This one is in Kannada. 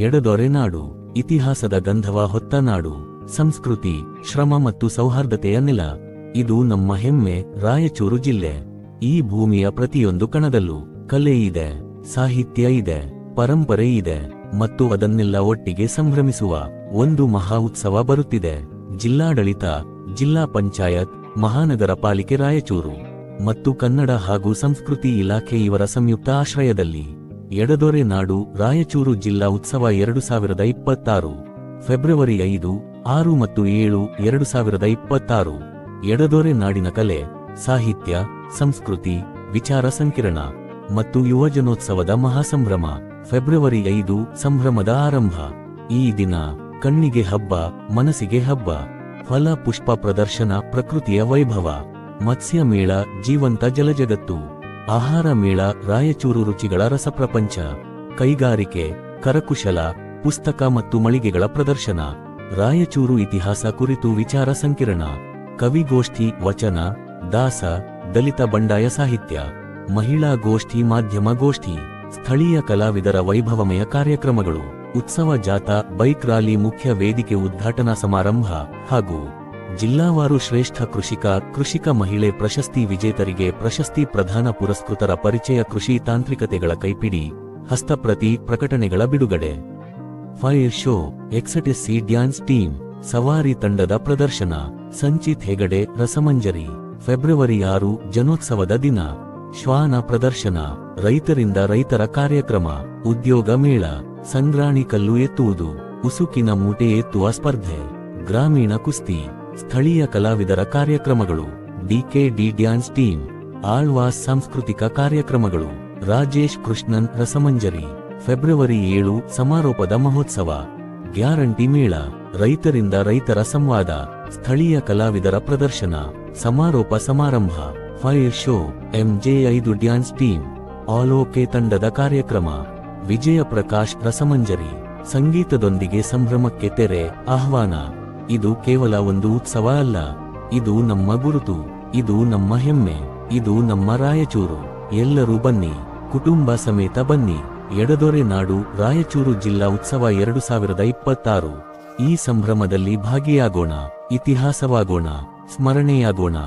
ಎಡದೊರೆ ನಾಡು, ಇತಿಹಾಸದ ಗಂಧವ ಹೊತ್ತ ನಾಡು, ಸಂಸ್ಕೃತಿ, ಶ್ರಮ ಮತ್ತು ಸೌಹಾರ್ದತೆಯ ನೆಲ. ಇದು ನಮ್ಮ ಹೆಮ್ಮೆ ರಾಯಚೂರು ಜಿಲ್ಲೆ. ಈ ಭೂಮಿಯ ಪ್ರತಿಯೊಂದು ಕಣದಲ್ಲೂ ಕಲೆ ಇದೆ, ಸಾಹಿತ್ಯ ಇದೆ, ಪರಂಪರೆ ಇದೆ ಮತ್ತು ಅದನ್ನೆಲ್ಲ ಒಟ್ಟಿಗೆ ಸಂಭ್ರಮಿಸುವ ಒಂದು ಮಹಾ ಉತ್ಸವ ಬರುತ್ತಿದೆ. ಜಿಲ್ಲಾಡಳಿತ, ಜಿಲ್ಲಾ ಪಂಚಾಯತ್, ಮಹಾನಗರ ಪಾಲಿಕೆ ರಾಯಚೂರು ಮತ್ತು ಕನ್ನಡ ಹಾಗೂ ಸಂಸ್ಕೃತಿ ಇಲಾಖೆ ಇವರ ಸಂಯುಕ್ತ ಆಶ್ರಯದಲ್ಲಿ ಎಡದೊರೆ ನಾಡು ರಾಯಚೂರು ಜಿಲ್ಲಾ ಉತ್ಸವ 2026 ಫೆಬ್ರವರಿ 5, 6 ಮತ್ತು 7, 2026. ಎಡದೊರೆ ನಾಡಿನ ಕಲೆ, ಸಾಹಿತ್ಯ, ಸಂಸ್ಕೃತಿ, ವಿಚಾರ ಸಂಕಿರಣ ಮತ್ತು ಯುವಜನೋತ್ಸವದ ಮಹಾಸಂಭ್ರಮ. ಫೆಬ್ರವರಿ 5 ಸಂಭ್ರಮದ ಆರಂಭ. ಈ ದಿನ ಕಣ್ಣಿಗೆ ಹಬ್ಬ, ಮನಸ್ಸಿಗೆ ಹಬ್ಬ. ಫಲ ಪುಷ್ಪ ಪ್ರದರ್ಶನ, ಪ್ರಕೃತಿಯ ವೈಭವ. ಮತ್ಸ್ಯ ಮೇಳ, ಜೀವಂತ ಜಲಜಗತ್ತು. ಆಹಾರ ಮೇಳ, ರಾಯಚೂರು ರುಚಿಗಳ ರಸಪ್ರಪಂಚ. ಕೈಗಾರಿಕೆ, ಕರಕುಶಲ, ಪುಸ್ತಕ ಮತ್ತು ಮಳಿಗೆಗಳ ಪ್ರದರ್ಶನ. ರಾಯಚೂರು ಇತಿಹಾಸ ಕುರಿತು ವಿಚಾರ ಸಂಕಿರಣ. ಕವಿಗೋಷ್ಠಿ, ವಚನ, ದಾಸ, ದಲಿತ ಬಂಡಾಯ ಸಾಹಿತ್ಯ. ಮಹಿಳಾ ಗೋಷ್ಠಿ, ಮಾಧ್ಯಮ ಗೋಷ್ಠಿ. ಸ್ಥಳೀಯ ಕಲಾವಿದರ ವೈಭವಮಯ ಕಾರ್ಯಕ್ರಮಗಳು. ಉತ್ಸವ ಜಾಥಾ, ಬೈಕ್ ರ್ಯಾಲಿ, ಮುಖ್ಯ ವೇದಿಕೆ ಉದ್ಘಾಟನಾ ಸಮಾರಂಭ ಹಾಗೂ ಜಿಲ್ಲಾವಾರು ಶ್ರೇಷ್ಠ ಕೃಷಿಕ ಮಹಿಳೆ ಪ್ರಶಸ್ತಿ ವಿಜೇತರಿಗೆ ಪ್ರಶಸ್ತಿ ಪ್ರದಾನ. ಪುರಸ್ಕೃತರ ಪರಿಚಯ. ಕೃಷಿ ತಾಂತ್ರಿಕತೆಗಳ ಕೈಪಿಡಿ, ಹಸ್ತಪ್ರತಿ, ಪ್ರಕಟಣೆಗಳ ಬಿಡುಗಡೆ. ಫೈರ್ ಶೋ, ಎಕ್ಸಟೆಸ್ಸಿ ಡ್ಯಾನ್ಸ್ ಟೀಮ್, ಸವಾರಿ ತಂಡದ ಪ್ರದರ್ಶನ. ಸಂಚಿತ್ ಹೆಗಡೆ, ರಸಮಂಜರಿ. ಫೆಬ್ರವರಿ 6 ಜನೋತ್ಸವದ ದಿನ. ಶ್ವಾನ ಪ್ರದರ್ಶನ. ರೈತರಿಂದ ರೈತರ ಕಾರ್ಯಕ್ರಮ. ಉದ್ಯೋಗ ಮೇಳ. ಸಂಗ್ರಾಣಿ ಕಲ್ಲು ಎತ್ತುವುದು, ಉಸುಕಿನ ಮೂಟೆ ಎತ್ತುವ ಸ್ಪರ್ಧೆ. ಗ್ರಾಮೀಣ ಕುಸ್ತಿ. ಸ್ಥಳೀಯ ಕಲಾವಿದರ ಕಾರ್ಯಕ್ರಮಗಳು. DKD dance team. ಆಳ್ವಾಸ್ ಸಾಂಸ್ಕೃತಿಕ ಕಾರ್ಯಕ್ರಮಗಳು. ರಾಜೇಶ್ ಕೃಷ್ಣನ್, ರಸಮಂಜರಿ. ಫೆಬ್ರವರಿ 7 ಸಮಾರೋಪದ ಮಹೋತ್ಸವ. ಗ್ಯಾರಂಟಿ ಮೇಳ. ರೈತರಿಂದ ರೈತರ ಸಂವಾದ. ಸ್ಥಳೀಯ ಕಲಾವಿದರ ಪ್ರದರ್ಶನ. ಸಮಾರೋಪ ಸಮಾರಂಭ. Fire show, MJ5 dance team. Aloke ತಂಡದ ಕಾರ್ಯಕ್ರಮ. ವಿಜಯ ಪ್ರಕಾಶ್, ರಸಮಂಜರಿ. ಸಂಗೀತದೊಂದಿಗೆ ಸಂಭ್ರಮಕ್ಕೆ ತೆರೆ, ಆಹ್ವಾನ. ಇದು ಕೇವಲ ಒಂದು ಉತ್ಸವ ಅಲ್ಲ, ಇದು ನಮ್ಮ ಗುರುತು, ಇದು ನಮ್ಮ ಹೆಮ್ಮೆ, ಇದು ನಮ್ಮ ರಾಯಚೂರು. ಎಲ್ಲರೂ ಬನ್ನಿ, ಕುಟುಂಬ ಸಮೇತ ಬನ್ನಿ. ಎಡದೊರೆ ನಾಡು ರಾಯಚೂರು ಜಿಲ್ಲಾ ಉತ್ಸವ 2026. ಈ ಸಂಭ್ರಮದಲ್ಲಿ ಭಾಗಿಯಾಗೋಣ, ಇತಿಹಾಸವಾಗೋಣ, ಸ್ಮರಣೆಯಾಗೋಣ.